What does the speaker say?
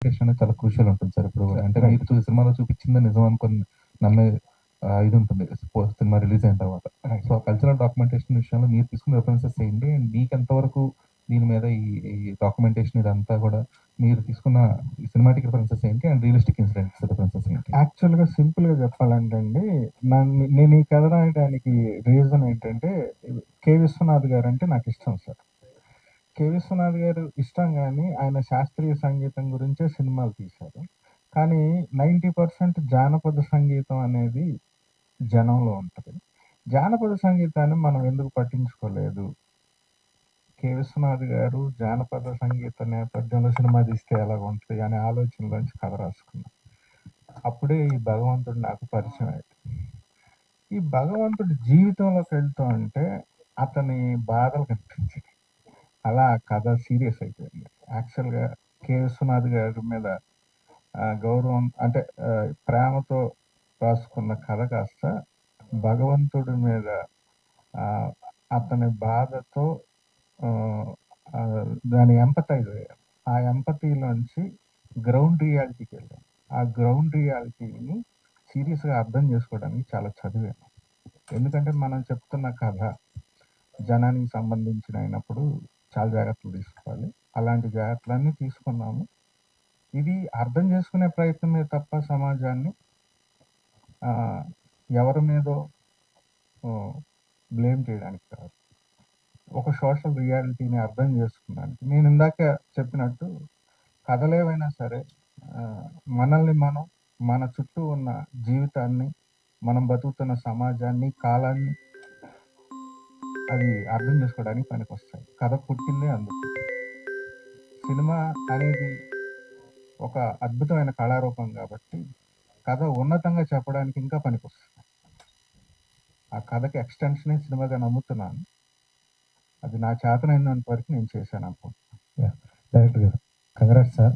Documentation అనేది చాలా crucial ఉంటుంది సార్. ఇప్పుడు అంటే రైట్. మీరు సినిమాలో చూపించిందే నిజం అనుకోని నమ్మే ఇది ఉంటుంది. సినిమా రిలీజ్ అయిన తర్వాత. రైట్. సో, కల్చరల్ డాక్యుమెంటేషన్ విషయంలో మీరు తీసుకున్న రిఫరెన్సెస్ ఏంటి? అండ్ మీకెంతవరకు దీని మీద ఈ డాక్యుమెంటేషన్ ఇదంతా కూడా మీరు తీసుకున్న సినిమాటిక్ రిఫరెన్సెస్ ఏంటి? అండ్ రియలిస్టిక్ ఇన్సిడెంట్స్ రిఫరెన్సెస్ ఏంటి? యాక్చువల్‌గా సింపుల్‌గా చెప్పాలంటే అండి, నేను ఈ కథ రాయడానికి రీజన్ ఏంటంటే, కె. విశ్వనాథ్ గారంటే నాకిష్టం సార్. కె. విశ్వనాథ్ గారు ఇష్టం గానీ, ఆయన శాస్త్రీయ సంగీతం గురించే సినిమాలు తీశారు. కానీ 90% జానపద సంగీతం అనేది జనంలో ఉంటది. జానపద సంగీతాన్ని మనం ఎందుకు పట్టించుకోలేదు? కె. విశ్వనాథ్ గారు జానపద సంగీత నేపథ్యంలో సినిమా తీస్తే ఎలాగుంటది అనే ఆలోచనలోంచి కథ రాసుకున్నా. అప్పుడే ఈ భగవంతుడు నాకు పరిచయం అయ్యాడు. ఈ భగవంతుడి జీవితంలోకి వెళ్తూ ఉంటే అతని బాధలు కనిపించాయి. అలా ఆ కథ సీరియస్ అయిపోయింది. యాక్చువల్‌గా కె. విశ్వనాథ్ గారి మీద గౌరవం అంటే ప్రేమతో రాసుకున్న కథ కాస్త భగవంతుడి మీద ఆహ్, అతని బాధతో ఆహ్, దాన్ని ఎంపథైజ్ అయ్యాను. ఆ ఎంపథీలోంచి గ్రౌండ్ రియాలిటీకెళ్ళాను. ఆ గ్రౌండ్ రియాలిటీని సీరియస్‌గా అర్థం చేసుకోవడానికి చాలా చదివాను. ఎందుకంటే మనం చెప్తున్న కథ జనానికి సంబంధించినయినప్పుడు చాలా జాగ్రత్తలు తీసుకోవాలి. అలాంటి జాగ్రత్తలన్నీ తీసుకున్నాము. ఇది అర్థం చేసుకునే ప్రయత్నమే తప్ప సమాజాన్ని ఆహ్, ఎవరి మీదో బ్లేమ్ చేయడానికి కాదు. ఒక సోషల్ రియాలిటీని అర్థం చేసుకున్నానికి. నేనిందాక చెప్పినట్టు కథలేవైనా సరే ఆహ్, మనల్ని మనం, మన చుట్టూ ఉన్న జీవితాన్ని, మనం బతుకుతున్న సమాజాన్ని, కాలాన్ని అవి అర్థం చేసుకోవడానికి పనికొస్తాయి. కథ పుట్టిందే అందుకు. సినిమా అనేది ఒక అద్భుతమైన కళారూపం గాబట్టి, కథ ఉన్నతంగా చెప్పడానికి ఇంకా పనికొస్తది. ఆ కథకి ఎక్స్‌టెన్షనే సినిమాగా నమ్ముతున్నాను. అది నా చేతనైనంత వరకు నేను చేశాననుకుంటున్నాను. యాహ్! డైరెక్టర్ గారు కంగ్రాట్స్ సార్.